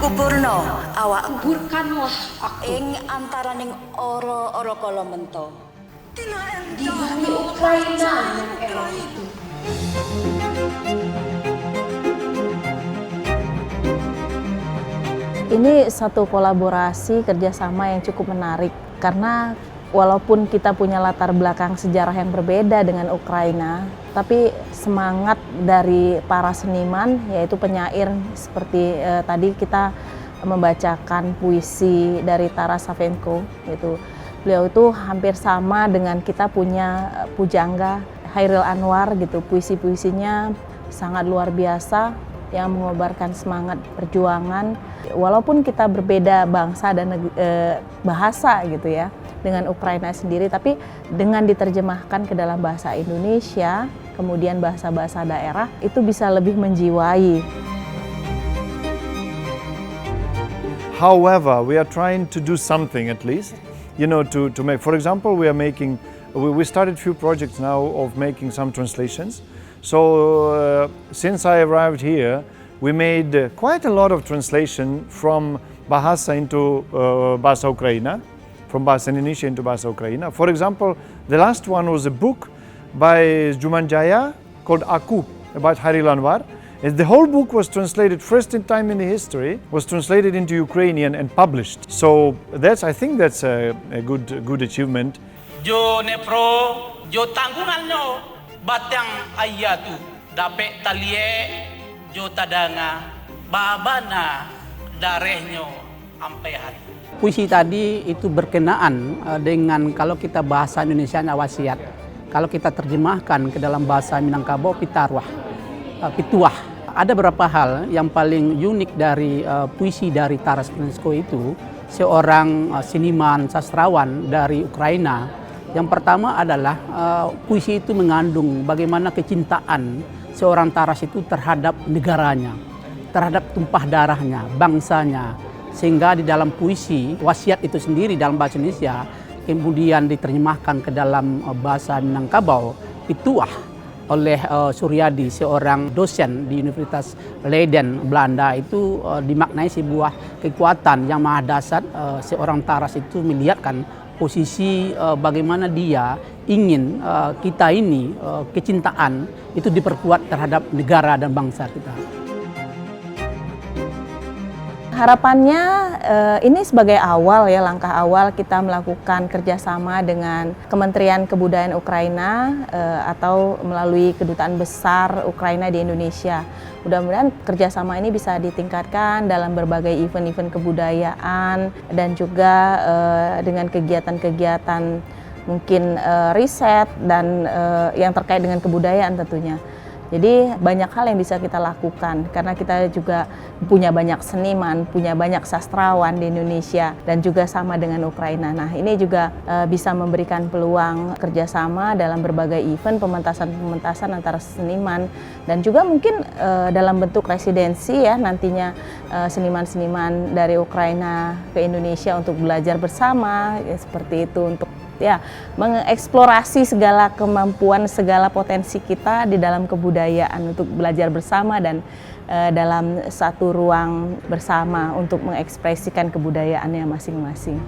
Kupurno awak kuburkanlah aku ing antaraning ora-ora kala mento. di bumi Ukraina yang elok itu. Ini satu kolaborasi kerjasama yang cukup menarik karena walaupun kita punya latar belakang sejarah yang berbeda dengan Ukraina, tapi semangat dari para seniman yaitu penyair seperti tadi kita membacakan puisi dari Taras Shevchenko gitu. Beliau itu hampir sama dengan kita punya pujangga Chairil Anwar gitu. Puisi-puisinya sangat luar biasa yang mengobarkan semangat perjuangan walaupun kita berbeda bangsa dan bahasa gitu ya dengan Ukraina sendiri, tapi dengan diterjemahkan ke dalam bahasa Indonesia kemudian bahasa-bahasa daerah itu bisa lebih menjiwai. However, we are trying to do something at least, you know, to make, for example, we started few projects now of making some translations. So since I arrived here, we made quite a lot of translation from Bahasa into Bahasa Ukraina, from Bahasa Indonesia into Bahasa Ukraina. For example, the last one was a book by Jumanjaya called Aku, about Chairil Anwar. And the whole book was translated first in time in the history, was translated into Ukrainian and published. So I think that's a good achievement. Jo nepro, jo tanggungannya batang ayatu, dape talie, jo tadanga, babana, darehnya ampai hati. Puisi tadi itu berkenaan dengan kalau kita bahasa Indonesia wasiat, kalau kita terjemahkan ke dalam bahasa Minangkabau pituah. Ada beberapa hal yang paling unik dari puisi dari Taras Shevchenko itu, seorang seniman sastrawan dari Ukraina. Yang pertama adalah puisi itu mengandung bagaimana kecintaan seorang Taras itu terhadap negaranya, terhadap tumpah darahnya, bangsanya. Sehingga di dalam puisi, wasiat itu sendiri dalam bahasa Indonesia, kemudian diterjemahkan ke dalam bahasa Minangkabau, pituah oleh Suryadi, seorang dosen di Universitas Leiden, Belanda. Itu dimaknai sebuah kekuatan yang maha dahsyat. Seorang Taras itu melihatkan posisi bagaimana dia ingin kita ini kecintaan itu diperkuat terhadap negara dan bangsa kita. Harapannya ini sebagai awal ya, langkah awal kita melakukan kerjasama dengan Kementerian Kebudayaan Ukraina atau melalui Kedutaan Besar Ukraina di Indonesia. Mudah-mudahan kerjasama ini bisa ditingkatkan dalam berbagai event-event kebudayaan dan juga dengan kegiatan-kegiatan mungkin riset dan yang terkait dengan kebudayaan tentunya. Jadi banyak hal yang bisa kita lakukan karena kita juga punya banyak seniman, punya banyak sastrawan di Indonesia dan juga sama dengan Ukraina. Nah ini juga bisa memberikan peluang kerjasama dalam berbagai event pementasan-pementasan antara seniman dan juga mungkin dalam bentuk residensi ya nantinya seniman-seniman dari Ukraina ke Indonesia untuk belajar bersama ya, seperti itu untuk ya mengeksplorasi segala kemampuan, segala potensi kita di dalam kebudayaan untuk belajar bersama dan dalam satu ruang bersama untuk mengekspresikan kebudayaannya masing-masing.